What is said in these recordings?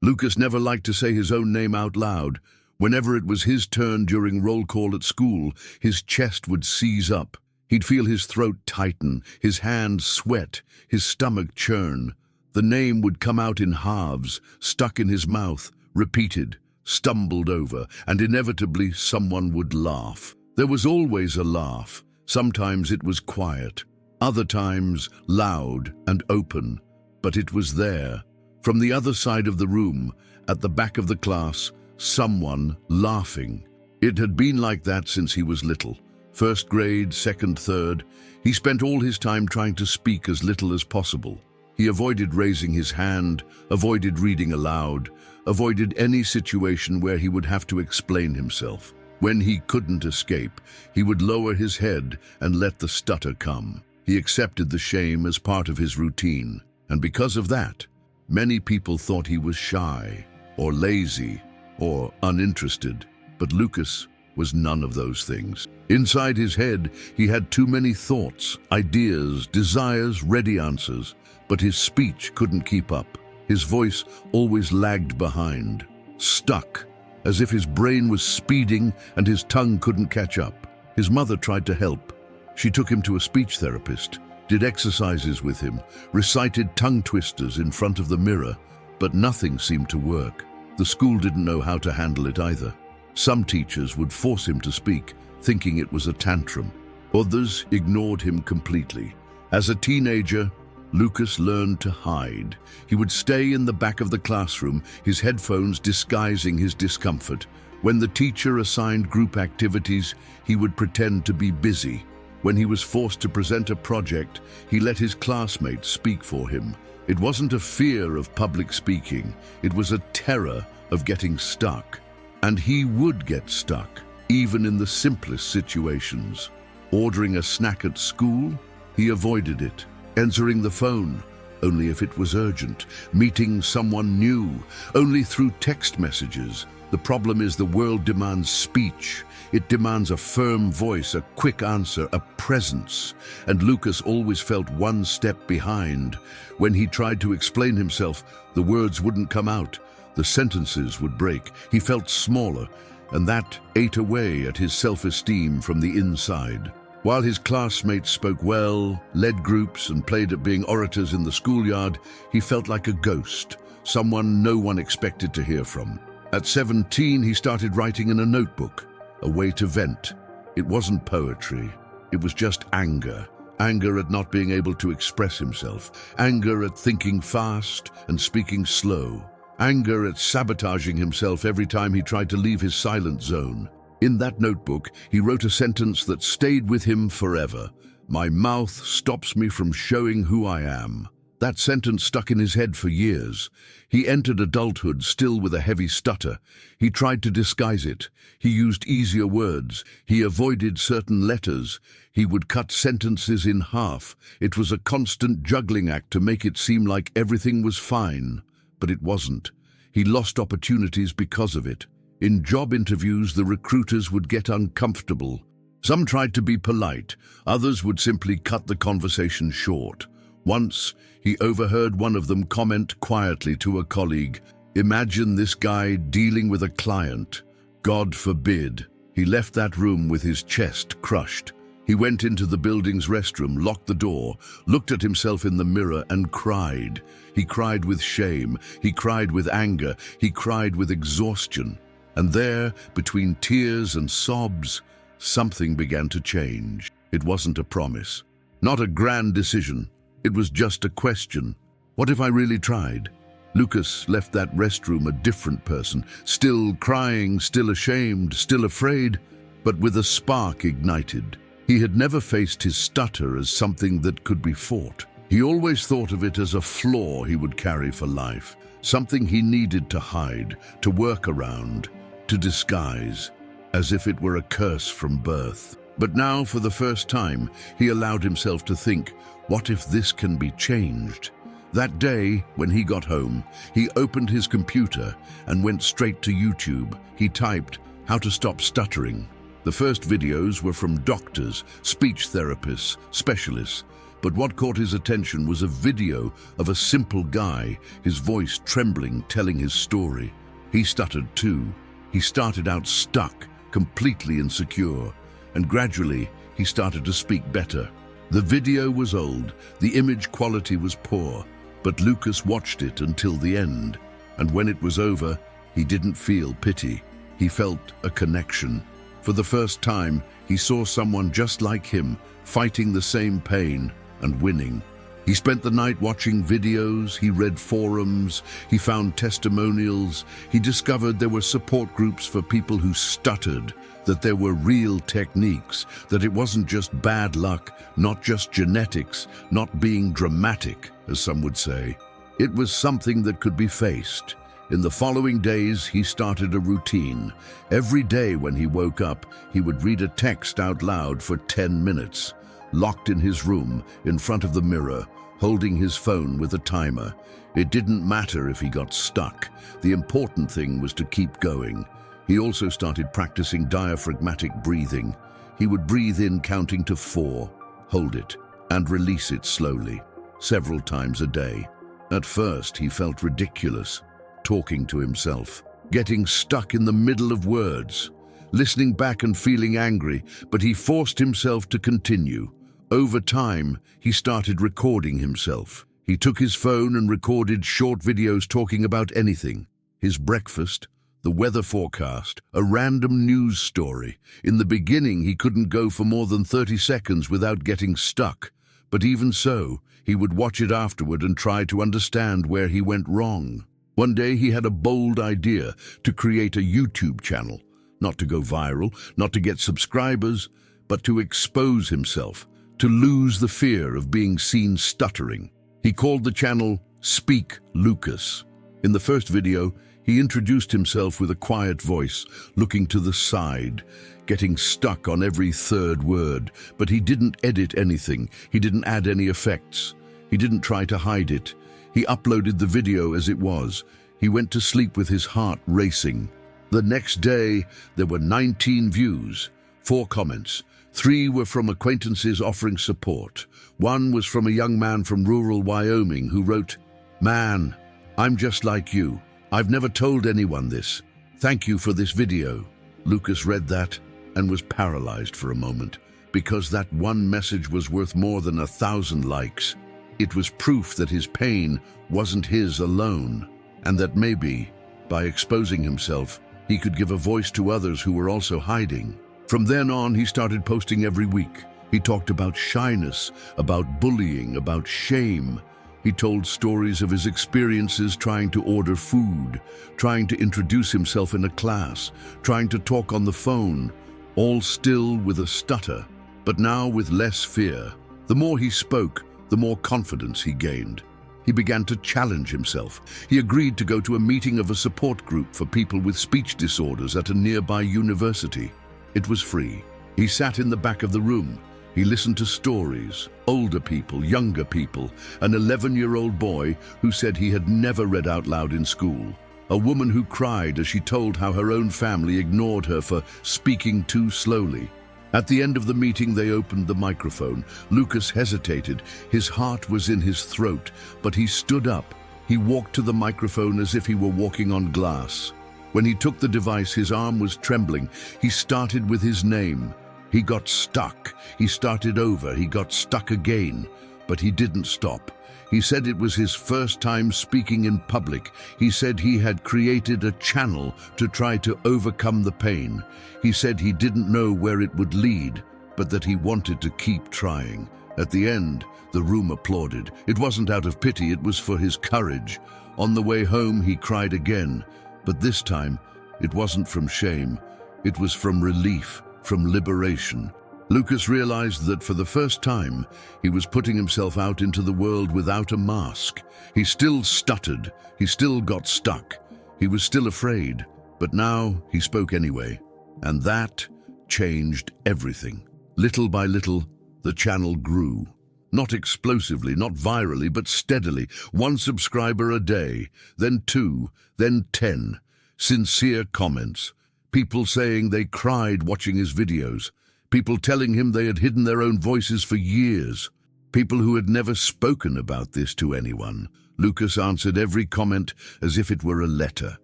Lucas never liked to say his own name out loud. Whenever it was his turn during roll call at school, his chest would seize up. He'd feel his throat tighten, his hands sweat, his stomach churn. The name would come out in halves, stuck in his mouth, repeated, stumbled over, and inevitably someone would laugh. There was always a laugh. Sometimes it was quiet, other times loud and open, but it was there. From the other side of the room, at the back of the class, someone laughing. It had been like that since he was little. First grade, second, third. He spent all his time trying to speak as little as possible. He avoided raising his hand, avoided reading aloud, avoided any situation where he would have to explain himself. When he couldn't escape, he would lower his head and let the stutter come. He accepted the shame as part of his routine, and because of that, many people thought he was shy, or lazy, or uninterested. But Lucas was none of those things. Inside his head, he had too many thoughts, ideas, desires, ready answers, but his speech couldn't keep up. His voice always lagged behind, stuck, as if his brain was speeding and his tongue couldn't catch up. His mother tried to help. She took him to a speech therapist, did exercises with him, recited tongue twisters in front of the mirror, but nothing seemed to work. The school didn't know how to handle it either. Some teachers would force him to speak, thinking it was a tantrum. Others ignored him completely. As a teenager, Lucas learned to hide. He would stay in the back of the classroom, his headphones disguising his discomfort. When the teacher assigned group activities, he would pretend to be busy. When he was forced to present a project, he let his classmates speak for him. It wasn't a fear of public speaking, it was a terror of getting stuck. And he would get stuck, even in the simplest situations. Ordering a snack at school, he avoided it. Answering the phone, only if it was urgent. Meeting someone new, only through text messages. The problem is the world demands speech. It demands a firm voice, a quick answer, a presence. And Lucas always felt one step behind. When he tried to explain himself, the words wouldn't come out. The sentences would break. He felt smaller, and that ate away at his self-esteem from the inside. While his classmates spoke well, led groups, and played at being orators in the schoolyard, he felt like a ghost, someone no one expected to hear from. At 17, he started writing in a notebook, a way to vent. It wasn't poetry, it was just anger. Anger at not being able to express himself, anger at thinking fast and speaking slow, anger at sabotaging himself every time he tried to leave his silent zone. In that notebook, he wrote a sentence that stayed with him forever. "My mouth stops me from showing who I am." That sentence stuck in his head for years. He entered adulthood still with a heavy stutter. He tried to disguise it. He used easier words. He avoided certain letters. He would cut sentences in half. It was a constant juggling act to make it seem like everything was fine. But it wasn't. He lost opportunities because of it. In job interviews, the recruiters would get uncomfortable. Some tried to be polite, others would simply cut the conversation short. Once, he overheard one of them comment quietly to a colleague, "Imagine this guy dealing with a client. God forbid." He left that room with his chest crushed. He went into the building's restroom, locked the door, looked at himself in the mirror and cried. He cried with shame, he cried with anger, he cried with exhaustion. And there, between tears and sobs, something began to change. It wasn't a promise, not a grand decision. It was just a question. What if I really tried? Lucas left that restroom a different person, still crying, still ashamed, still afraid, but with a spark ignited. He had never faced his stutter as something that could be fought. He always thought of it as a flaw he would carry for life, something he needed to hide, to work around, to disguise, as if it were a curse from birth. But now, for the first time, he allowed himself to think, what if this can be changed? That day, when he got home, he opened his computer and went straight to YouTube. He typed, "How to stop stuttering." The first videos were from doctors, speech therapists, specialists, But what caught his attention was a video of a simple guy, his voice trembling, telling his story. He stuttered too. He started out stuck, completely insecure, and gradually he started to speak better. The video was old, the image quality was poor, but Lucas watched it until the end. And when it was over, he didn't feel pity. He felt a connection. For the first time, he saw someone just like him, fighting the same pain and winning. He spent the night watching videos, he read forums, he found testimonials, he discovered there were support groups for people who stuttered, that there were real techniques, that it wasn't just bad luck, not just genetics, not being dramatic, as some would say. It was something that could be faced. In the following days, he started a routine. Every day when he woke up, he would read a text out loud for 10 minutes, locked in his room, in front of the mirror, holding his phone with a timer. It didn't matter if he got stuck. The important thing was to keep going. He also started practicing diaphragmatic breathing. He would breathe in counting to 4, hold it, and release it slowly, several times a day. At first, he felt ridiculous, talking to himself, getting stuck in the middle of words, listening back and feeling angry, but he forced himself to continue. Over time, he started recording himself. He took his phone and recorded short videos talking about anything: his breakfast, the weather forecast, a random news story. In the beginning, he couldn't go for more than 30 seconds without getting stuck. But even so, he would watch it afterward and try to understand where he went wrong. One day, he had a bold idea to create a YouTube channel, not to go viral, not to get subscribers, but to expose himself, to lose the fear of being seen stuttering. He called the channel Speak Lucas. In the first video, he introduced himself with a quiet voice, looking to the side, getting stuck on every third word, but he didn't edit anything, he didn't add any effects, he didn't try to hide it. He uploaded the video as it was. He went to sleep with his heart racing. The next day, there were 19 views, 4 comments. 3 were from acquaintances offering support. 1 was from a young man from rural Wyoming who wrote, "Man, I'm just like you. I've never told anyone this. Thank you for this video." Lucas read that and was paralyzed for a moment, because that one message was worth more than 1,000 likes. It was proof that his pain wasn't his alone, and that maybe, by exposing himself, he could give a voice to others who were also hiding. From then on, he started posting every week. He talked about shyness, about bullying, about shame. He told stories of his experiences trying to order food, trying to introduce himself in a class, trying to talk on the phone, all still with a stutter, but now with less fear. The more he spoke, the more confidence he gained. He began to challenge himself. He agreed to go to a meeting of a support group for people with speech disorders at a nearby university. It was free. He sat in the back of the room. He listened to stories, older people, younger people, an 11-year-old boy who said he had never read out loud in school, a woman who cried as she told how her own family ignored her for speaking too slowly. At the end of the meeting, they opened the microphone. Lucas hesitated. His heart was in his throat, but he stood up. He walked to the microphone as if he were walking on glass. When he took the device, his arm was trembling. He started with his name. He got stuck. He started over. He got stuck again, but he didn't stop. He said it was his first time speaking in public. He said he had created a channel to try to overcome the pain. He said he didn't know where it would lead, but that he wanted to keep trying. At the end, the room applauded. It wasn't out of pity, it was for his courage. On the way home, he cried again, but this time, it wasn't from shame. It was from relief, from liberation. Lucas realized that for the first time, he was putting himself out into the world without a mask. He still stuttered, he still got stuck, he was still afraid, but now he spoke anyway. And that changed everything. Little by little, the channel grew. Not explosively, not virally, but steadily. 1 subscriber a day, then 2, then 10. Sincere comments. People saying they cried watching his videos. People telling him they had hidden their own voices for years. People who had never spoken about this to anyone. Lucas answered every comment as if it were a letter.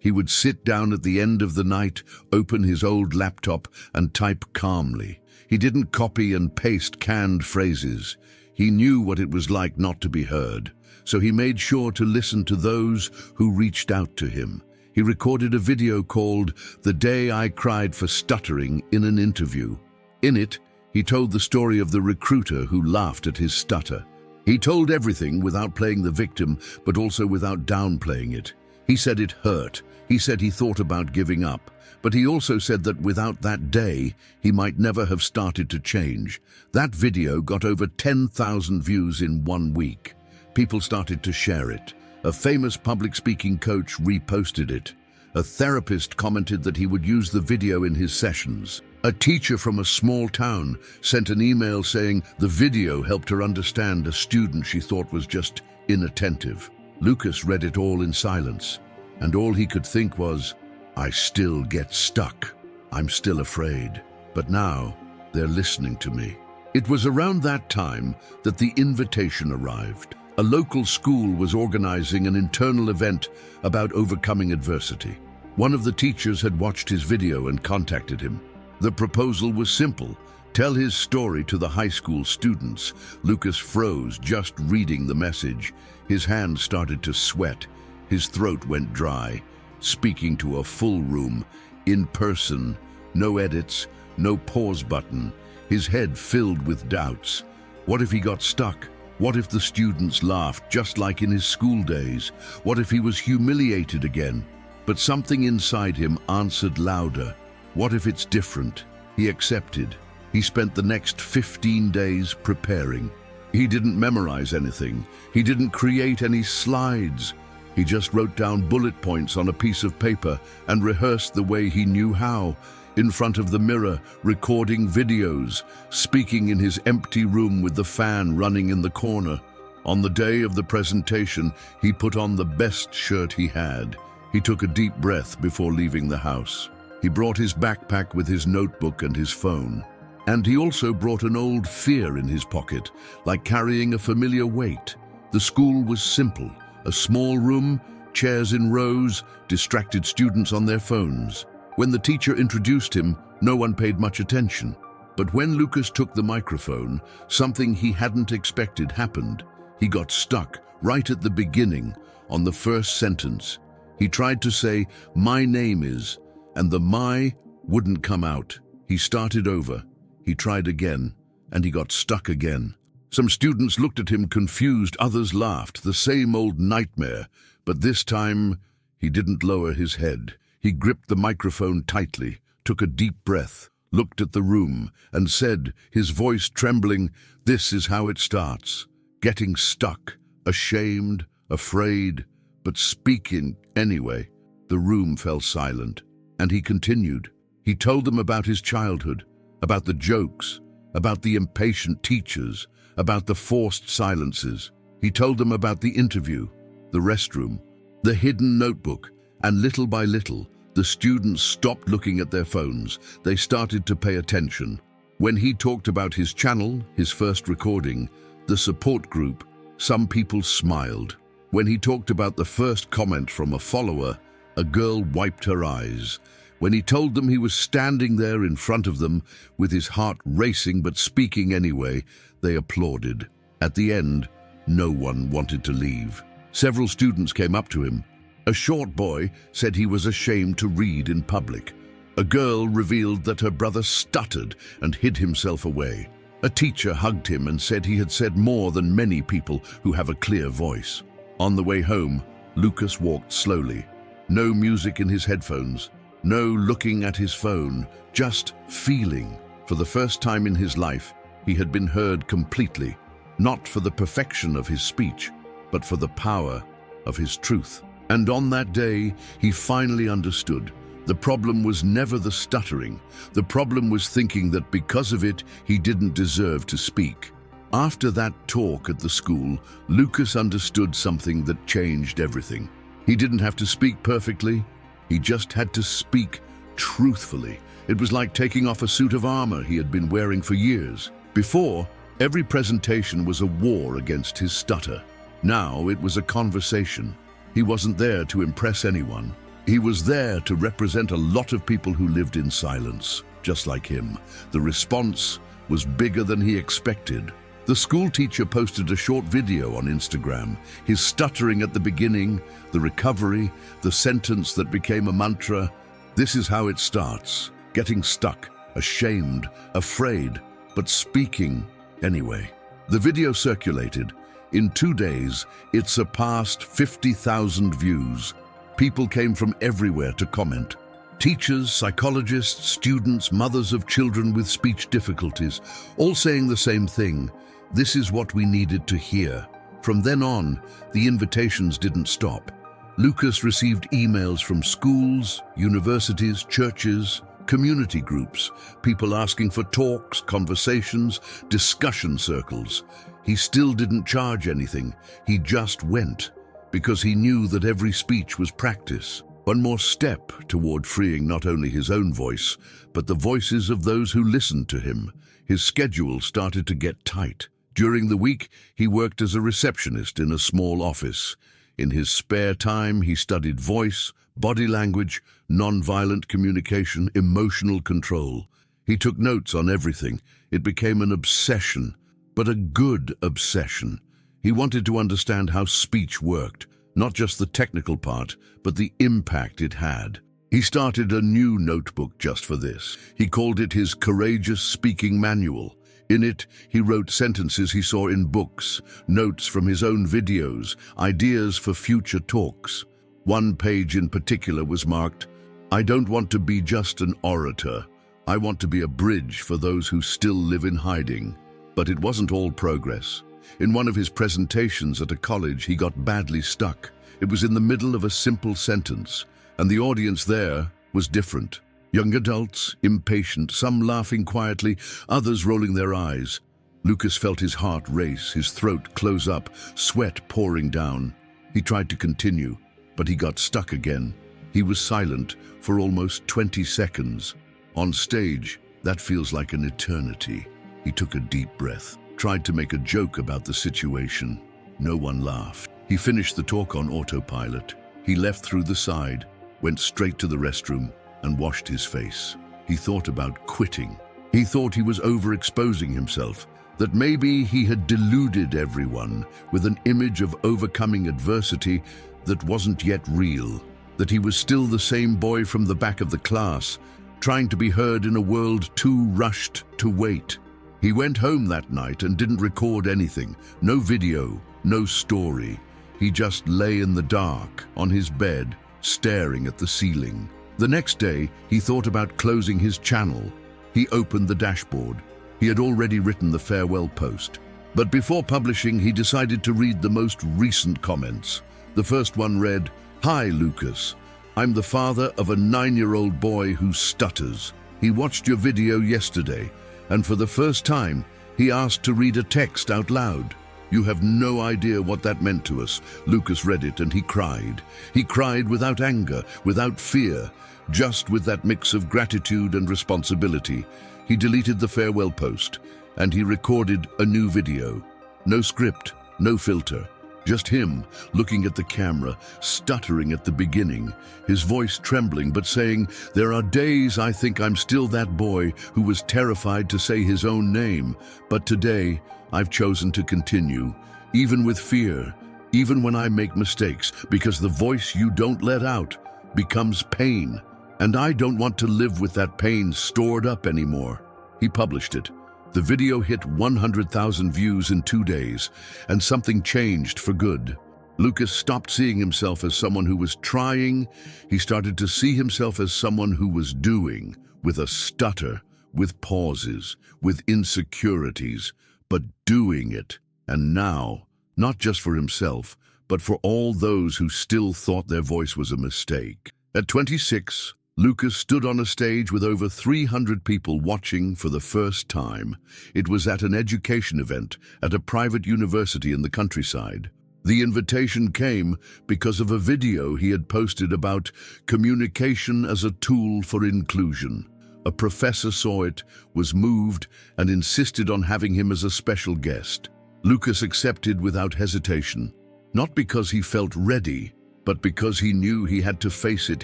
He would sit down at the end of the night, open his old laptop, and type calmly. He didn't copy and paste canned phrases. He knew what it was like not to be heard, so he made sure to listen to those who reached out to him. He recorded a video called "The Day I Cried for Stuttering" in an interview. In it, he told the story of the recruiter who laughed at his stutter. He told everything without playing the victim, but also without downplaying it. He said it hurt. He said he thought about giving up. But he also said that without that day, he might never have started to change. That video got over 10,000 views in 1 week. People started to share it. A famous public speaking coach reposted it. A therapist commented that he would use the video in his sessions. A teacher from a small town sent an email saying the video helped her understand a student she thought was just inattentive. Lucas read it all in silence, and all he could think was, "I still get stuck. I'm still afraid. But now, they're listening to me." It was around that time that the invitation arrived. A local school was organizing an internal event about overcoming adversity. One of the teachers had watched his video and contacted him. The proposal was simple: tell his story to the high school students. Lucas froze just reading the message. His hands started to sweat. His throat went dry. Speaking to a full room, in person, no edits, no pause button. His head filled with doubts. What if he got stuck? What if the students laughed just like in his school days? What if he was humiliated again? But something inside him answered louder. What if it's different? He accepted. He spent the next 15 days preparing. He didn't memorize anything. He didn't create any slides. He just wrote down bullet points on a piece of paper and rehearsed the way he knew how, in front of the mirror, recording videos, speaking in his empty room with the fan running in the corner. On the day of the presentation, he put on the best shirt he had. He took a deep breath before leaving the house. He brought his backpack with his notebook and his phone. And he also brought an old fear in his pocket, like carrying a familiar weight. The school was simple. A small room, chairs in rows, distracted students on their phones. When the teacher introduced him, no one paid much attention. But when Lucas took the microphone, something he hadn't expected happened. He got stuck right at the beginning, on the first sentence. He tried to say, "My name is," and the "my" wouldn't come out. He started over. He tried again, and he got stuck again. Some students looked at him confused, others laughed, the same old nightmare. But this time, he didn't lower his head. He gripped the microphone tightly, took a deep breath, looked at the room, and said, his voice trembling, "This is how it starts. Getting stuck, ashamed, afraid, but speaking anyway." The room fell silent, and he continued. He told them about his childhood, about the jokes, about the impatient teachers, about the forced silences. He told them about the interview, the restroom, the hidden notebook, and little by little, the students stopped looking at their phones. They started to pay attention. When he talked about his channel, his first recording, the support group, some people smiled. When he talked about the first comment from a follower, a girl wiped her eyes. When he told them he was standing there in front of them, with his heart racing but speaking anyway, they applauded. At the end, no one wanted to leave. Several students came up to him. A short boy said he was ashamed to read in public. A girl revealed that her brother stuttered and hid himself away. A teacher hugged him and said he had said more than many people who have a clear voice. On the way home, Lucas walked slowly. No music in his headphones, no looking at his phone, just feeling. For the first time in his life, he had been heard completely, not for the perfection of his speech, but for the power of his truth. And on that day, he finally understood. The problem was never the stuttering. The problem was thinking that because of it, he didn't deserve to speak. After that talk at the school, Lucas understood something that changed everything. He didn't have to speak perfectly. He just had to speak truthfully. It was like taking off a suit of armor he had been wearing for years. Before, Every presentation was a war against his stutter. Now it was a conversation. He wasn't there to impress anyone. He was there to represent a lot of people who lived in silence, just like him. The response was bigger than he expected. The school teacher posted a short video on Instagram, his stuttering at the beginning, the recovery, the sentence that became a mantra. This is how it starts, getting stuck, ashamed, afraid, but speaking anyway. The video circulated. In 2 days, it surpassed 50,000 views. People came from everywhere to comment. Teachers, psychologists, students, mothers of children with speech difficulties, all saying the same thing. This is what we needed to hear. From then on, the invitations didn't stop. Lucas received emails from schools, universities, churches, community groups, people asking for talks, conversations, discussion circles. He still didn't charge anything. He just went, because he knew that every speech was practice. One more step toward freeing not only his own voice, but the voices of those who listened to him. His schedule started to get tight. During the week, he worked as a receptionist in a small office. In his spare time, he studied voice, body language, nonviolent communication, emotional control. He took notes on everything. It became an obsession, but a good obsession. He wanted to understand how speech worked, not just the technical part, but the impact it had. He started a new notebook just for this. He called it his Courageous Speaking Manual. In it, he wrote sentences he saw in books, notes from his own videos, ideas for future talks. One page in particular was marked, "I don't want to be just an orator. I want to be a bridge for those who still live in hiding." But it wasn't all progress. In one of his presentations at a college, he got badly stuck. It was in the middle of a simple sentence, and the audience there was different. Young adults, impatient, some laughing quietly, others rolling their eyes. Lucas felt his heart race, his throat close up, sweat pouring down. He tried to continue, but he got stuck again. He was silent for almost 20 seconds. On stage, that feels like an eternity. He took a deep breath, tried to make a joke about the situation. No one laughed. He finished the talk on autopilot. He left through the side, went straight to the restroom, and washed his face. He thought about quitting. He thought he was overexposing himself, that maybe he had deluded everyone with an image of overcoming adversity that wasn't yet real, that he was still the same boy from the back of the class, trying to be heard in a world too rushed to wait. He went home that night and didn't record anything, no video, no story. He just lay in the dark, on his bed, staring at the ceiling. The next day, he thought about closing his channel. He opened the dashboard. He had already written the farewell post. But before publishing, he decided to read the most recent comments. The first one read, "Hi, Lucas. I'm the father of a 9-year-old boy who stutters. He watched your video yesterday, and for the first time, he asked to read a text out loud. You have no idea what that meant to us." Lucas read it and he cried. He cried without anger, without fear, just with that mix of gratitude and responsibility. He deleted the farewell post and he recorded a new video. No script, no filter, just him looking at the camera, stuttering at the beginning, his voice trembling but saying, "There are days I think I'm still that boy who was terrified to say his own name, but today I've chosen to continue, even with fear, even when I make mistakes, because the voice you don't let out becomes pain, and I don't want to live with that pain stored up anymore." He published it. The video hit 100,000 views in 2 days, and something changed for good. Lucas stopped seeing himself as someone who was trying. He started to see himself as someone who was doing, with a stutter, with pauses, with insecurities, but doing it. And now, not just for himself, but for all those who still thought their voice was a mistake. At 26, Lucas stood on a stage with over 300 people watching for the first time. It was at an education event at a private university in the countryside. The invitation came because of a video he had posted about communication as a tool for inclusion. A professor saw it, was moved, and insisted on having him as a special guest. Lucas accepted without hesitation, not because he felt ready, but because he knew he had to face it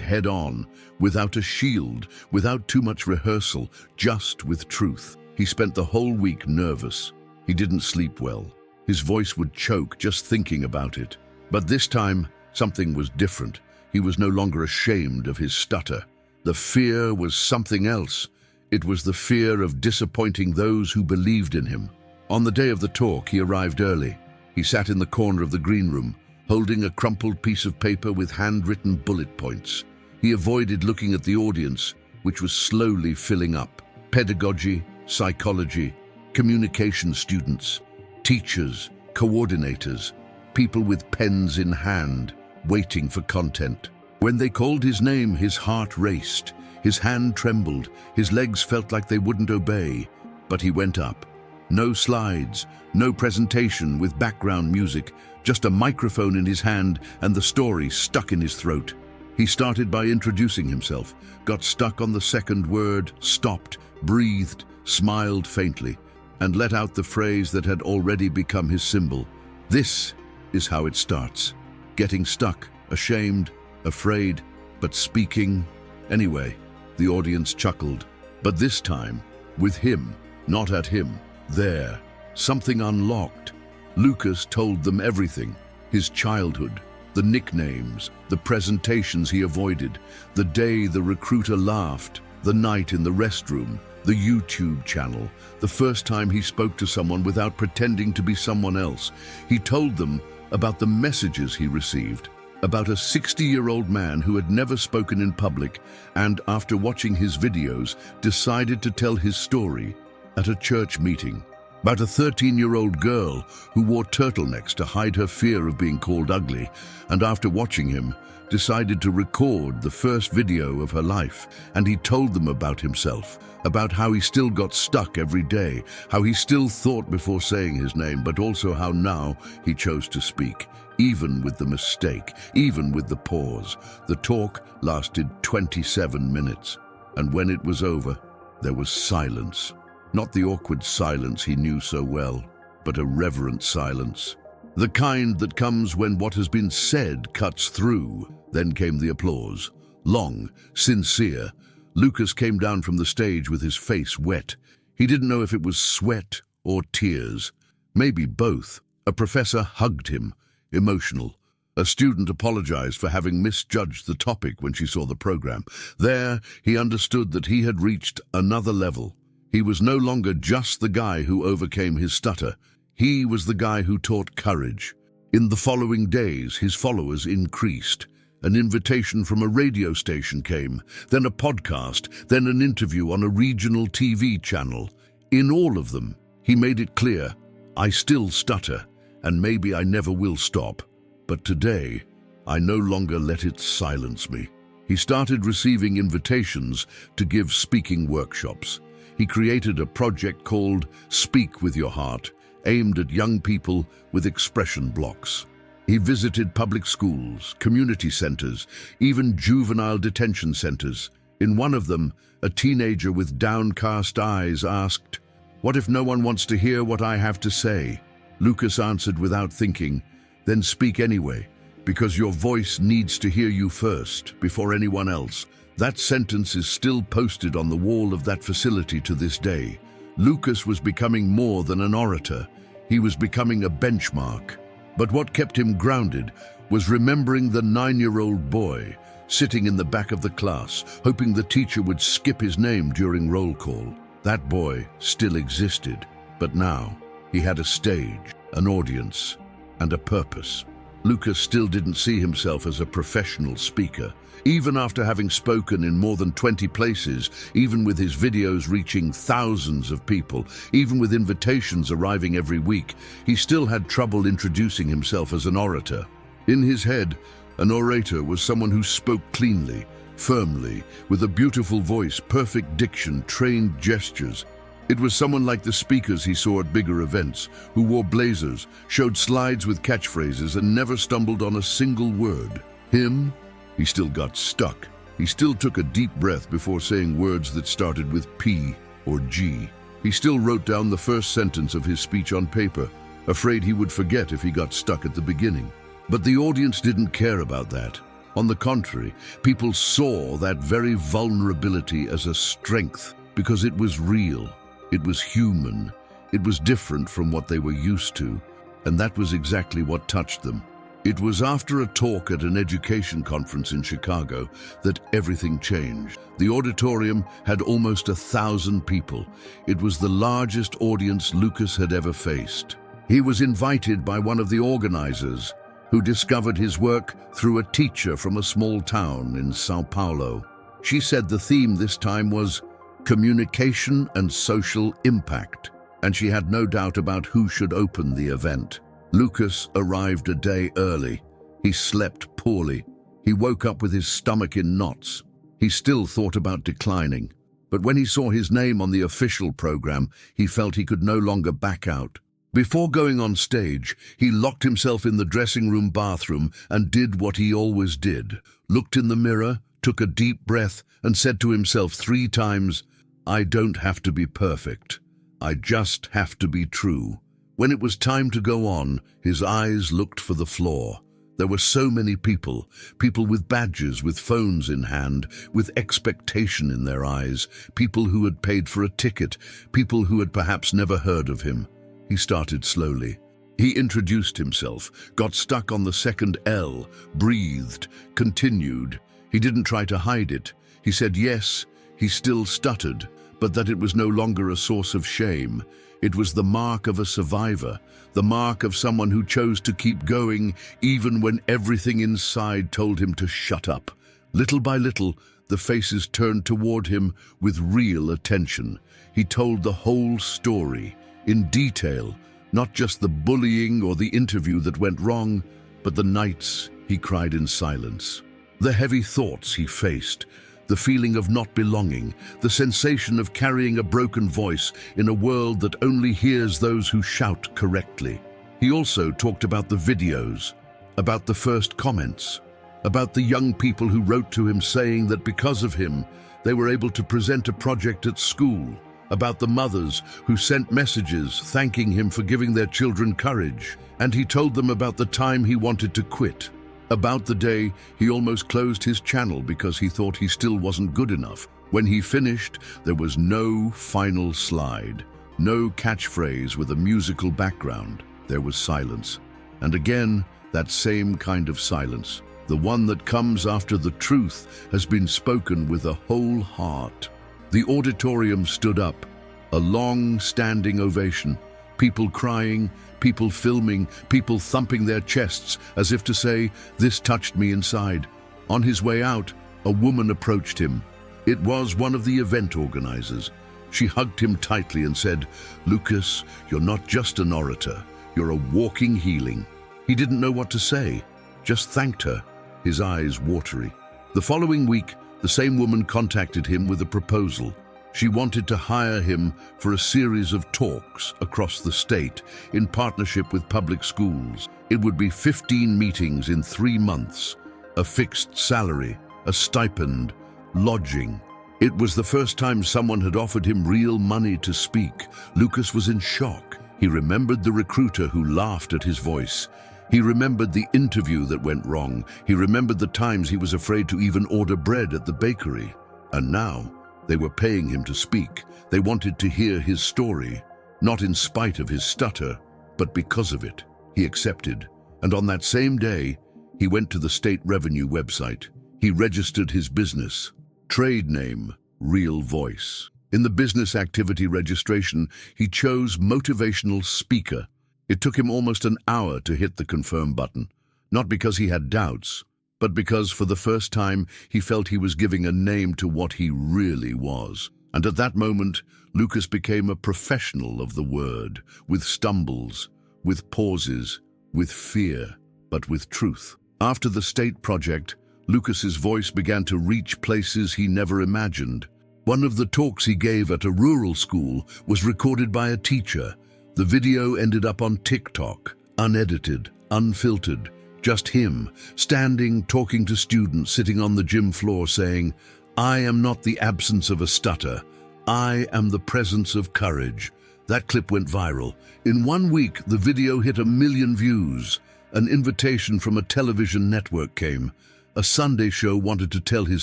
head-on, without a shield, without too much rehearsal, just with truth. He spent the whole week nervous. He didn't sleep well. His voice would choke just thinking about it. But this time, something was different. He was no longer ashamed of his stutter. The fear was something else. It was the fear of disappointing those who believed in him. On the day of the talk, he arrived early. He sat in the corner of the green room, holding a crumpled piece of paper with handwritten bullet points. He avoided looking at the audience, which was slowly filling up. Pedagogy, psychology, communication students, teachers, coordinators, people with pens in hand, waiting for content. When they called his name, his heart raced, his hand trembled, his legs felt like they wouldn't obey. But he went up. No slides, no presentation with background music, just a microphone in his hand and the story stuck in his throat. He started by introducing himself, got stuck on the second word, stopped, breathed, smiled faintly, and let out the phrase that had already become his symbol. This is how it starts. Getting stuck, ashamed, afraid, but speaking. Anyway, the audience chuckled. But this time, with him, not at him. There, something unlocked. Lucas told them everything. His childhood, the nicknames, the presentations he avoided, the day the recruiter laughed, the night in the restroom, the YouTube channel, the first time he spoke to someone without pretending to be someone else. He told them about the messages he received, about a 60-year-old man who had never spoken in public and, after watching his videos, decided to tell his story at a church meeting. About a 13-year-old girl who wore turtlenecks to hide her fear of being called ugly, and after watching him, decided to record the first video of her life. And he told them about himself, about how he still got stuck every day, how he still thought before saying his name, but also how now he chose to speak, even with the mistake, even with the pause. The talk lasted 27 minutes, and when it was over, there was silence. Not the awkward silence he knew so well, but a reverent silence. The kind that comes when what has been said cuts through. Then came the applause. Long, sincere. Lucas came down from the stage with his face wet. He didn't know if it was sweat or tears. Maybe both. A professor hugged him, emotional. A student apologized for having misjudged the topic when she saw the program. There, he understood that he had reached another level. He was no longer just the guy who overcame his stutter. He was the guy who taught courage. In the following days, his followers increased. An invitation from a radio station came, then a podcast, then an interview on a regional TV channel. In all of them, he made it clear, I still stutter, and maybe I never will stop. But today, I no longer let it silence me. He started receiving invitations to give speaking workshops. He created a project called Speak with Your Heart, aimed at young people with expression blocks. He visited public schools, community centers, even juvenile detention centers. In one of them, a teenager with downcast eyes asked, "What if no one wants to hear what I have to say?" Lucas answered without thinking, "Then speak anyway, because your voice needs to hear you first, before anyone else." That sentence is still posted on the wall of that facility to this day. Lucas was becoming more than an orator. He was becoming a benchmark. But what kept him grounded was remembering the 9-year-old boy sitting in the back of the class, hoping the teacher would skip his name during roll call. That boy still existed, but now he had a stage, an audience, and a purpose. Lucas still didn't see himself as a professional speaker. Even after having spoken in more than 20 places, even with his videos reaching thousands of people, even with invitations arriving every week, he still had trouble introducing himself as an orator. In his head, an orator was someone who spoke cleanly, firmly, with a beautiful voice, perfect diction, trained gestures. It was someone like the speakers he saw at bigger events, who wore blazers, showed slides with catchphrases, and never stumbled on a single word. Him? He still got stuck. He still took a deep breath before saying words that started with P or G. He still wrote down the first sentence of his speech on paper, afraid he would forget if he got stuck at the beginning. But the audience didn't care about that. On the contrary, people saw that very vulnerability as a strength because it was real, it was human, it was different from what they were used to, and that was exactly what touched them. It was after a talk at an education conference in Chicago that everything changed. The auditorium had almost 1,000 people. It was the largest audience Lucas had ever faced. He was invited by one of the organizers, who discovered his work through a teacher from a small town in Sao Paulo. She said the theme this time was communication and social impact, and she had no doubt about who should open the event. Lucas arrived a day early. He slept poorly. He woke up with his stomach in knots. He still thought about declining, but when he saw his name on the official program, he felt he could no longer back out. Before going on stage, he locked himself in the dressing room bathroom and did what he always did. Looked in the mirror, took a deep breath, and said to himself 3 times, "I don't have to be perfect. I just have to be true." When it was time to go on, his eyes looked for the floor. There were so many people with badges, with phones in hand, with expectation in their eyes, people who had paid for a ticket, people who had perhaps never heard of him. He started slowly. He introduced himself, got stuck on the second L, breathed, continued. He didn't try to hide it. He said yes, he still stuttered, but that it was no longer a source of shame. It was the mark of a survivor, the mark of someone who chose to keep going even when everything inside told him to shut up. Little by little, the faces turned toward him with real attention. He told the whole story, in detail, not just the bullying or the interview that went wrong, but the nights he cried in silence, the heavy thoughts he faced, the feeling of not belonging, the sensation of carrying a broken voice in a world that only hears those who shout correctly. He also talked about the videos, about the first comments, about the young people who wrote to him saying that because of him, they were able to present a project at school, about the mothers who sent messages thanking him for giving their children courage, and he told them about the time he wanted to quit, about the day he almost closed his channel because he thought he still wasn't good enough. When he finished, there was no final slide, no catchphrase with a musical background. There was silence. And again, that same kind of silence, the one that comes after the truth has been spoken with a whole heart. The auditorium stood up, a long standing ovation, people crying, people filming, people thumping their chests as if to say, "This touched me inside." On his way out, a woman approached him. It was one of the event organizers. She hugged him tightly and said, "Lucas, you're not just an orator, you're a walking healing." He didn't know what to say, just thanked her, his eyes watery. The following week, the same woman contacted him with a proposal. She wanted to hire him for a series of talks across the state in partnership with public schools. It would be 15 meetings in 3 months, a fixed salary, a stipend, lodging. It was the first time someone had offered him real money to speak. Lucas was in shock. He remembered the recruiter who laughed at his voice. He remembered the interview that went wrong. He remembered the times he was afraid to even order bread at the bakery. And now, they were paying him to speak. They wanted to hear his story, not in spite of his stutter, but because of it. He accepted. And on that same day, he went to the state revenue website. He registered his business. Trade name, Real Voice. In the business activity registration, he chose motivational speaker. It took him almost an hour to hit the confirm button, not because he had doubts, but because for the first time he felt he was giving a name to what he really was. And at that moment, Lucas became a professional of the word, with stumbles, with pauses, with fear, but with truth. After the state project, Lucas's voice began to reach places he never imagined. One of the talks he gave at a rural school was recorded by a teacher. The video ended up on TikTok, unedited, unfiltered, Just him, standing, talking to students sitting on the gym floor saying, "I am not the absence of a stutter. I am the presence of courage." That clip went viral. In 1 week, the video hit 1 million views. An invitation from a television network came. A Sunday show wanted to tell his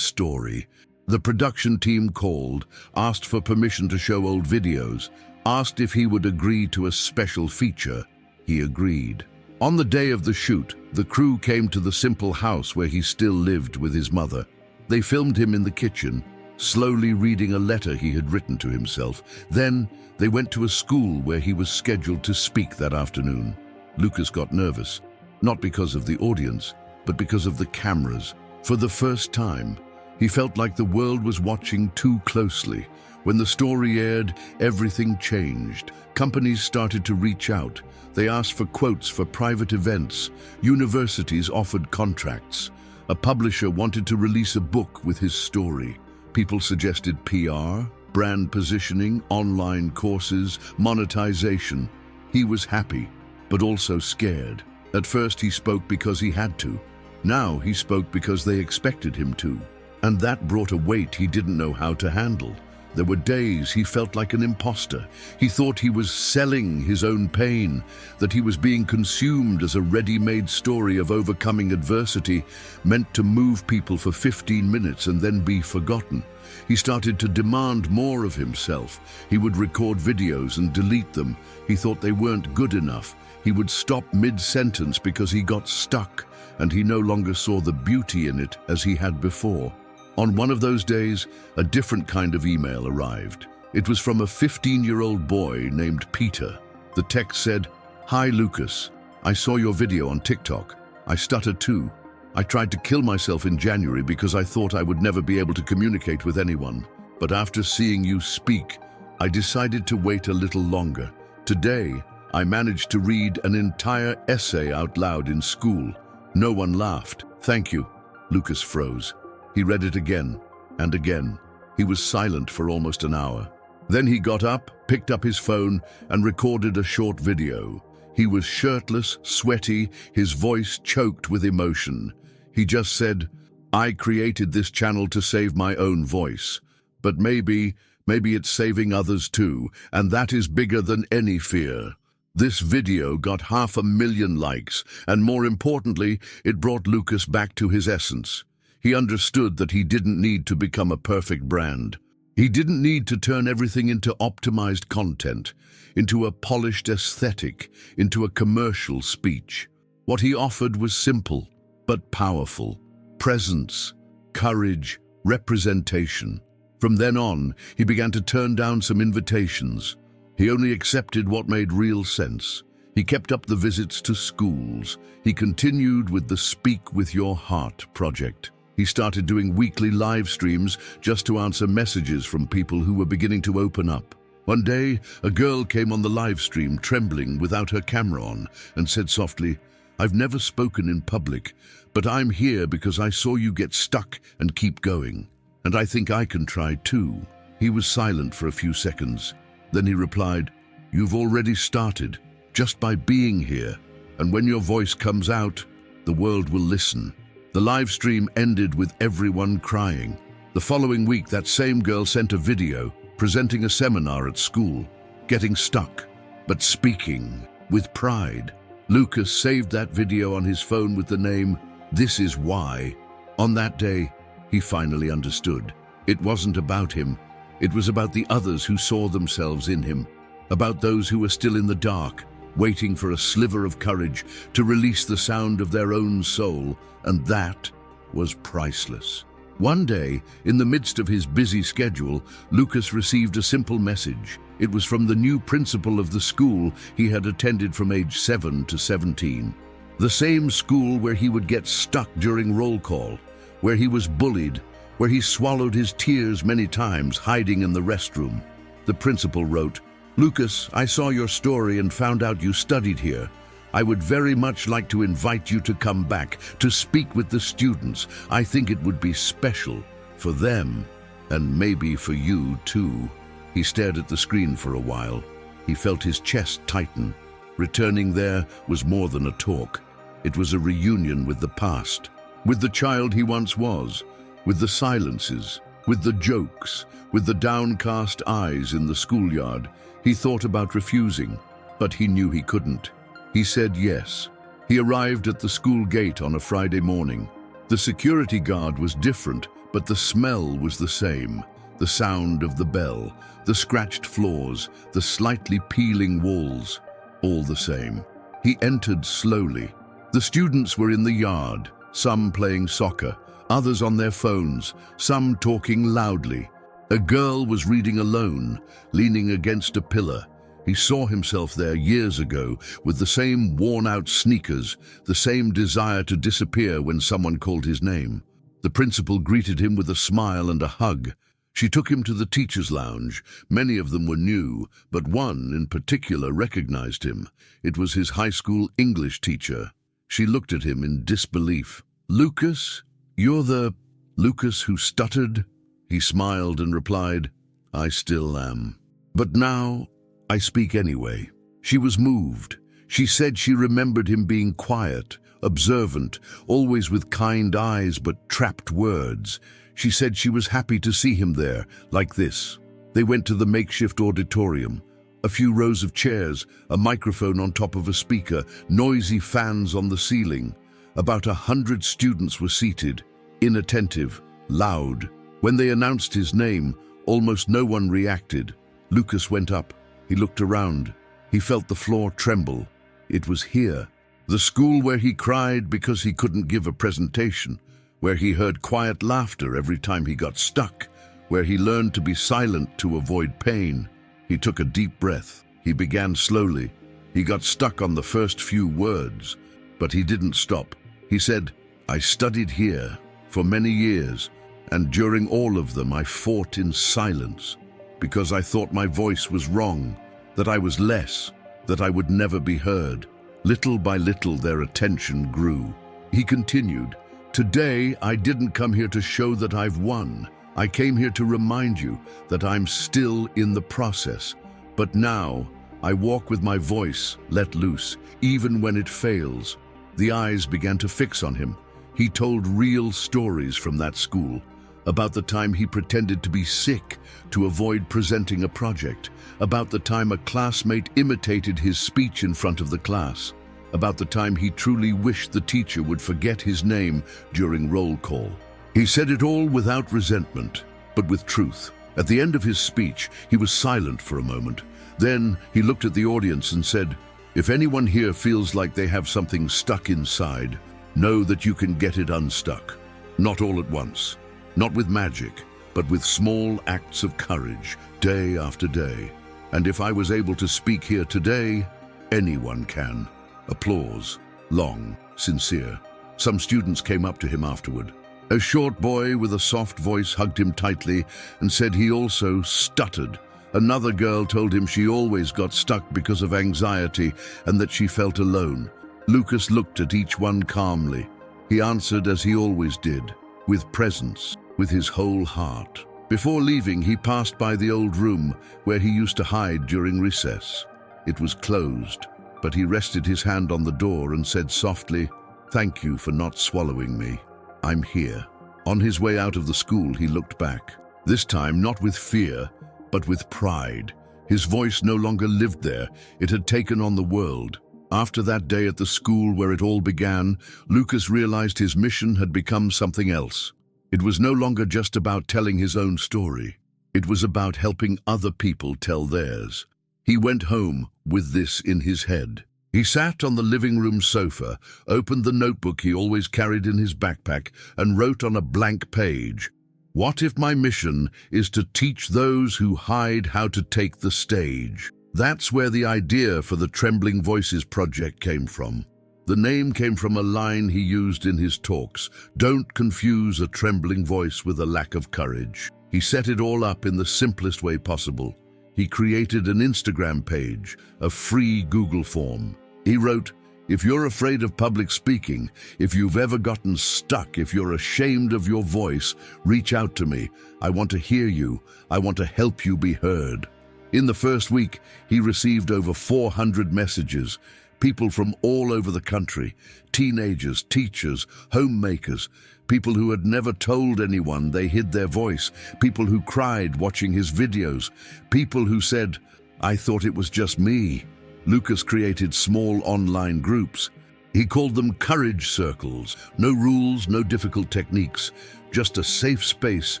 story. The production team called, asked for permission to show old videos, asked if he would agree to a special feature. He agreed. On the day of the shoot, the crew came to the simple house where he still lived with his mother. They filmed him in the kitchen, slowly reading a letter he had written to himself. Then they went to a school where he was scheduled to speak that afternoon. Lucas got nervous, not because of the audience, but because of the cameras. For the first time, he felt like the world was watching too closely. When the story aired, everything changed. Companies started to reach out. They asked for quotes for private events. Universities offered contracts. A publisher wanted to release a book with his story. People suggested PR, brand positioning, online courses, monetization. He was happy, but also scared. At first he spoke because he had to. Now he spoke because they expected him to. And that brought a weight he didn't know how to handle. There were days he felt like an imposter. He thought he was selling his own pain, that he was being consumed as a ready-made story of overcoming adversity, meant to move people for 15 minutes and then be forgotten. He started to demand more of himself. He would record videos and delete them. He thought they weren't good enough. He would stop mid-sentence because he got stuck, and he no longer saw the beauty in it as he had before. On one of those days, a different kind of email arrived. It was from a 15-year-old boy named Peter. The text said, "Hi Lucas, I saw your video on TikTok. I stutter too. I tried to kill myself in January because I thought I would never be able to communicate with anyone. But after seeing you speak, I decided to wait a little longer. Today, I managed to read an entire essay out loud in school. No one laughed. Thank you." Lucas froze. He read it again and again. He was silent for almost an hour. Then he got up, picked up his phone, and recorded a short video. He was shirtless, sweaty, his voice choked with emotion. He just said, "I created this channel to save my own voice. But maybe it's saving others too, and that is bigger than any fear." This video got 500,000 likes, and more importantly, it brought Lucas back to his essence. He understood that he didn't need to become a perfect brand. He didn't need to turn everything into optimized content, into a polished aesthetic, into a commercial speech. What he offered was simple, but powerful. Presence, courage, representation. From then on, he began to turn down some invitations. He only accepted what made real sense. He kept up the visits to schools. He continued with the Speak with Your Heart project. He started doing weekly live streams just to answer messages from people who were beginning to open up. One day, a girl came on the live stream trembling without her camera on and said softly, "I've never spoken in public, but I'm here because I saw you get stuck and keep going. And I think I can try too." He was silent for a few seconds. Then he replied, "You've already started, just by being here. And when your voice comes out, the world will listen." The live stream ended with everyone crying. The following week, that same girl sent a video presenting a seminar at school, getting stuck, but speaking with pride. Lucas saved that video on his phone with the name, "This Is Why." On that day, he finally understood. It wasn't about him. It was about the others who saw themselves in him, about those who were still in the dark, waiting for a sliver of courage to release the sound of their own soul, and that was priceless. One day, in the midst of his busy schedule, Lucas received a simple message. It was from the new principal of the school he had attended from age 7 to 17. The same school where he would get stuck during roll call, where he was bullied, where he swallowed his tears many times hiding in the restroom. The principal wrote, "Lucas, I saw your story and found out you studied here. I would very much like to invite you to come back, to speak with the students. I think it would be special for them, and maybe for you too." He stared at the screen for a while. He felt his chest tighten. Returning there was more than a talk. It was a reunion with the past, with the child he once was, with the silences, with the jokes, with the downcast eyes in the schoolyard. He thought about refusing, but he knew he couldn't. He said yes. He arrived at the school gate on a Friday morning. The security guard was different, but the smell was the same. The sound of the bell, the scratched floors, the slightly peeling walls, all the same. He entered slowly. The students were in the yard, some playing soccer, others on their phones, some talking loudly. A girl was reading alone, leaning against a pillar. He saw himself there years ago, with the same worn-out sneakers, the same desire to disappear when someone called his name. The principal greeted him with a smile and a hug. She took him to the teacher's lounge. Many of them were new, but one in particular recognized him. It was his high school English teacher. She looked at him in disbelief. "Lucas, you're the Lucas who stuttered?" He smiled and replied, "I still am. But now I speak anyway." She was moved. She said she remembered him being quiet, observant, always with kind eyes but trapped words. She said she was happy to see him there, like this. They went to the makeshift auditorium. A few rows of chairs, a microphone on top of a speaker, noisy fans on the ceiling. About 100 students were seated, inattentive, loud. When they announced his name, almost no one reacted. Lucas went up. He looked around. He felt the floor tremble. It was here. The school where he cried because he couldn't give a presentation, where he heard quiet laughter every time he got stuck, where he learned to be silent to avoid pain. He took a deep breath. He began slowly. He got stuck on the first few words, but he didn't stop. He said, "I studied here for many years, and during all of them I fought in silence because I thought my voice was wrong, that I was less, that I would never be heard." Little by little their attention grew. He continued, "Today I didn't come here to show that I've won. I came here to remind you that I'm still in the process. But now I walk with my voice let loose, even when it fails." The eyes began to fix on him. He told real stories from that school, about the time he pretended to be sick to avoid presenting a project, about the time a classmate imitated his speech in front of the class, about the time he truly wished the teacher would forget his name during roll call. He said it all without resentment, but with truth. At the end of his speech, he was silent for a moment. Then he looked at the audience and said, "If anyone here feels like they have something stuck inside, know that you can get it unstuck. Not all at once, not with magic, but with small acts of courage, day after day. And if I was able to speak here today, anyone can." Applause, long, sincere. Some students came up to him afterward. A short boy with a soft voice hugged him tightly and said he also stuttered. Another girl told him she always got stuck because of anxiety and that she felt alone. Lucas looked at each one calmly. He answered as he always did, with presence, with his whole heart. Before leaving, he passed by the old room where he used to hide during recess. It was closed, but he rested his hand on the door and said softly, "Thank you for not swallowing me. I'm here." On his way out of the school, he looked back. This time, not with fear, but with pride. His voice no longer lived there. It had taken on the world. After that day at the school where it all began, Lucas realized his mission had become something else. It was no longer just about telling his own story. It was about helping other people tell theirs. He went home with this in his head. He sat on the living room sofa, opened the notebook he always carried in his backpack, and wrote on a blank page, "What if my mission is to teach those who hide how to take the stage?" That's where the idea for the Trembling Voices project came from. The name came from a line he used in his talks: "Don't confuse a trembling voice with a lack of courage." He set it all up in the simplest way possible. He created an Instagram page, a free Google form. He wrote, "If you're afraid of public speaking, if you've ever gotten stuck, if you're ashamed of your voice, reach out to me. I want to hear you. I want to help you be heard." In the first week, he received over 400 messages. People from all over the country, teenagers, teachers, homemakers, people who had never told anyone they hid their voice, people who cried watching his videos, people who said, "I thought it was just me." Lucas created small online groups. He called them courage circles. No rules, no difficult techniques, just a safe space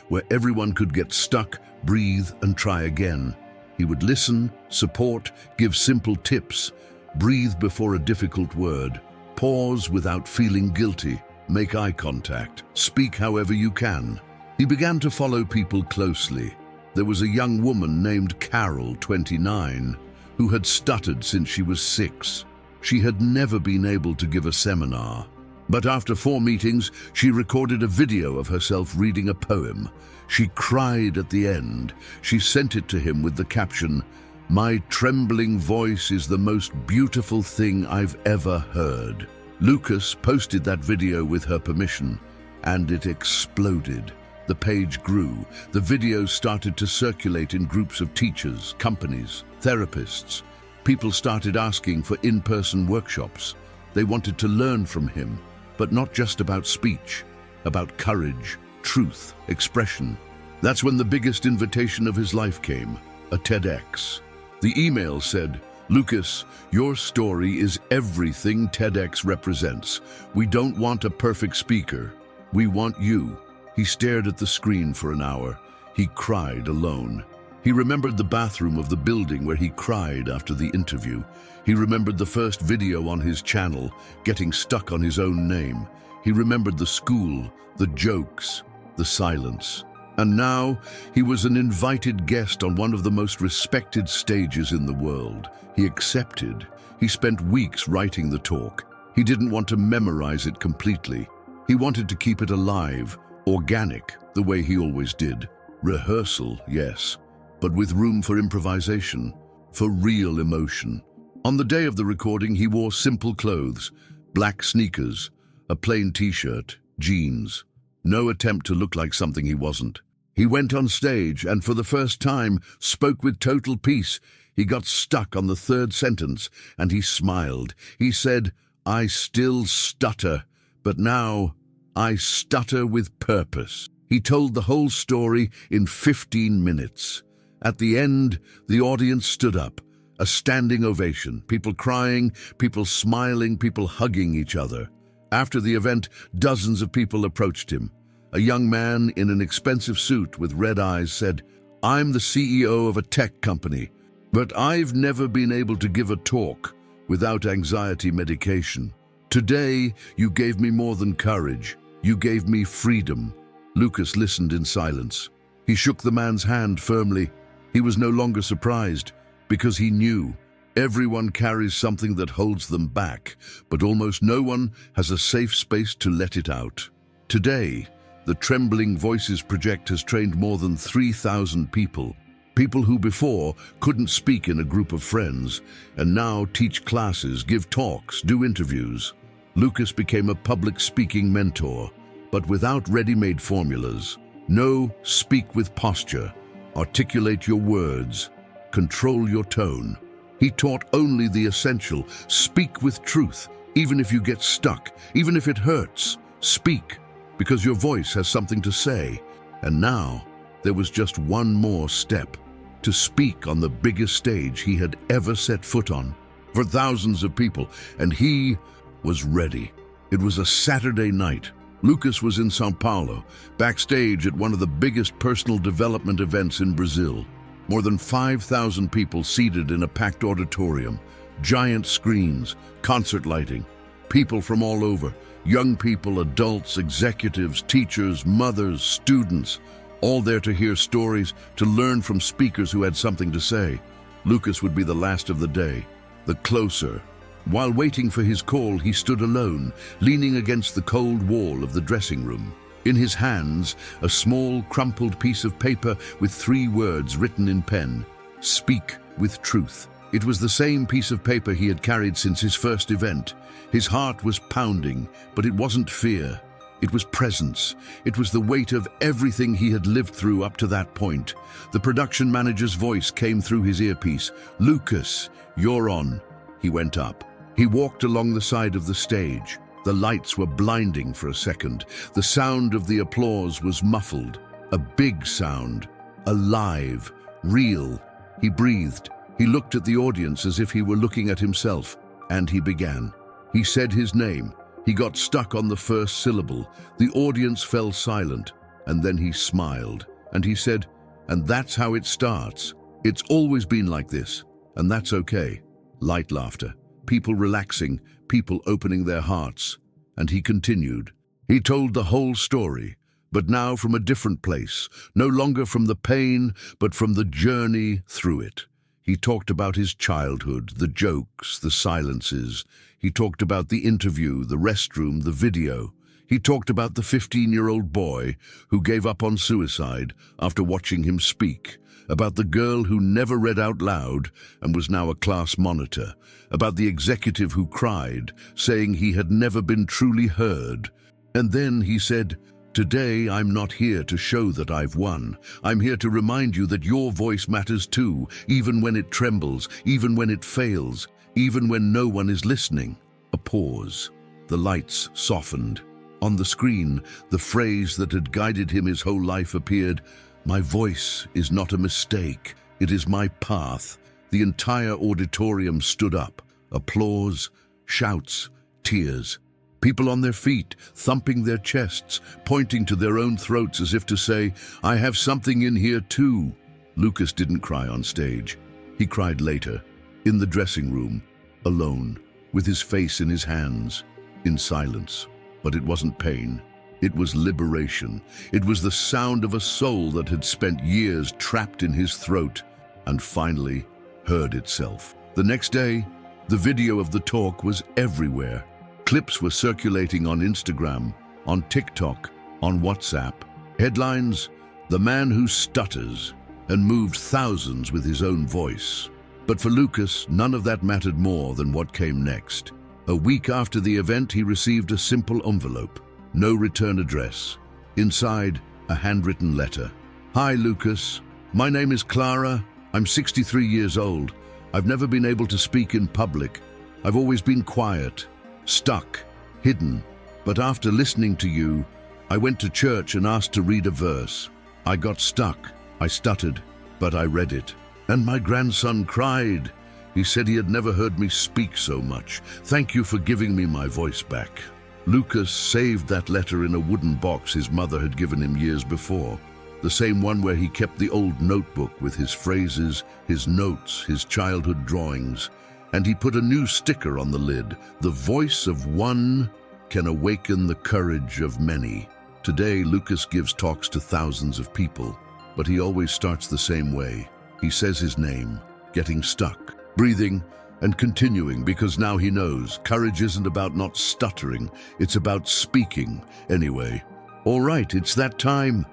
where everyone could get stuck, breathe, and try again. He would listen, support, give simple tips, breathe before a difficult word, pause without feeling guilty, make eye contact, speak however you can. He began to follow people closely. There was a young woman named Carol, 29, who had stuttered since she was 6. She had never been able to give a seminar. But after 4 meetings, she recorded a video of herself reading a poem. She cried at the end. She sent it to him with the caption, "My trembling voice is the most beautiful thing I've ever heard." Lucas posted that video with her permission, and it exploded. The page grew. The videos started to circulate in groups of teachers, companies, therapists. People started asking for in-person workshops. They wanted to learn from him, but not just about speech, about courage, truth, expression. That's when the biggest invitation of his life came, a TEDx. The email said, "Lucas, your story is everything TEDx represents. We don't want a perfect speaker. We want you." He stared at the screen for an hour. He cried alone. He remembered the bathroom of the building where he cried after the interview. He remembered the first video on his channel, getting stuck on his own name. He remembered the school, the jokes, the silence. And now he was an invited guest on one of the most respected stages in the world. He accepted. He spent weeks writing the talk. He didn't want to memorize it completely. He wanted to keep it alive, organic, the way he always did. Rehearsal, yes, but with room for improvisation, for real emotion. On the day of the recording, he wore simple clothes, black sneakers, a plain t-shirt, jeans. No attempt to look like something he wasn't. He went on stage and for the first time spoke with total peace. He got stuck on the 3rd sentence and he smiled. He said, "I still stutter, but now I stutter with purpose." He told the whole story in 15 minutes. At the end, the audience stood up, a standing ovation, people crying, people smiling, people hugging each other. After the event, dozens of people approached him. A young man in an expensive suit with red eyes said, "I'm the CEO of a tech company, but I've never been able to give a talk without anxiety medication. Today, you gave me more than courage. You gave me freedom." Lucas listened in silence. He shook the man's hand firmly. He was no longer surprised, because he knew everyone carries something that holds them back, but almost no one has a safe space to let it out. Today, the Trembling Voices Project has trained more than 3,000 people. People who before couldn't speak in a group of friends, and now teach classes, give talks, do interviews. Lucas became a public speaking mentor, but without ready-made formulas. No, speak with posture. Articulate your words. Control your tone. He taught only the essential. Speak with truth, even if you get stuck, even if it hurts. Speak, because your voice has something to say. And now, there was just one more step. To speak on the biggest stage he had ever set foot on, for thousands of people, and he was ready. It was a Saturday night. Lucas was in São Paulo, backstage at one of the biggest personal development events in Brazil. More than 5,000 people seated in a packed auditorium, giant screens, concert lighting, people from all over, young people, adults, executives, teachers, mothers, students, all there to hear stories, to learn from speakers who had something to say. Lucas would be the last of the day, the closer. While waiting for his call, he stood alone, leaning against the cold wall of the dressing room. In his hands, a small, crumpled piece of paper with 3 words written in pen: "Speak with truth." It was the same piece of paper he had carried since his first event. His heart was pounding, but it wasn't fear. It was presence. It was the weight of everything he had lived through up to that point. The production manager's voice came through his earpiece. "Lucas, you're on." He went up. He walked along the side of the stage. The lights were blinding for a second. The sound of the applause was muffled. A big sound. Alive. Real. He breathed. He looked at the audience as if he were looking at himself. And he began. He said his name. He got stuck on the first syllable. The audience fell silent. And then he smiled. And he said, "And that's how it starts. It's always been like this. And that's okay." Light laughter. People relaxing. People opening their hearts. And he continued. He told the whole story, but now from a different place, no longer from the pain, but from the journey through it. He talked about his childhood, the jokes, the silences. He talked about the interview, the restroom, the video. He talked about the 15-year-old boy who gave up on suicide after watching him speak, about the girl who never read out loud and was now a class monitor, about the executive who cried, saying he had never been truly heard. And then he said, "Today I'm not here to show that I've won. I'm here to remind you that your voice matters too, even when it trembles, even when it fails, even when no one is listening." A pause. The lights softened. On the screen, the phrase that had guided him his whole life appeared. "My voice is not a mistake. It is my path." The entire auditorium stood up. Applause, shouts, tears. People on their feet, thumping their chests, pointing to their own throats as if to say, "I have something in here too." Lucas didn't cry on stage. He cried later, in the dressing room, alone, with his face in his hands, in silence. But it wasn't pain. It was liberation. It was the sound of a soul that had spent years trapped in his throat and finally heard itself. The next day, the video of the talk was everywhere. Clips were circulating on Instagram, on TikTok, on WhatsApp. Headlines, "The man who stutters," and moved thousands with his own voice. But for Lucas, none of that mattered more than what came next. A week after the event, he received a simple envelope. No return address. Inside, a handwritten letter. "Hi, Lucas. My name is Clara. I'm 63 years old. I've never been able to speak in public. I've always been quiet, stuck, hidden. But after listening to you, I went to church and asked to read a verse. I got stuck. I stuttered, but I read it. And my grandson cried. He said he had never heard me speak so much. Thank you for giving me my voice back." Lucas saved that letter in a wooden box his mother had given him years before, the same one where he kept the old notebook with his phrases, his notes, his childhood drawings, and he put a new sticker on the lid. "The voice of one can awaken the courage of many." Today, Lucas gives talks to thousands of people, but he always starts the same way. He says his name, getting stuck, breathing, and continuing, because now he knows courage isn't about not stuttering, it's about speaking anyway. All right, it's that time.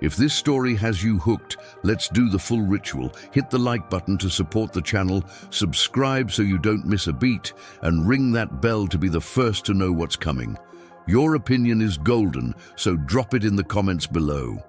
If this story has you hooked, let's do the full ritual. Hit the like button to support the channel, subscribe so you don't miss a beat, and ring that bell to be the first to know what's coming. Your opinion is golden, so drop it in the comments below.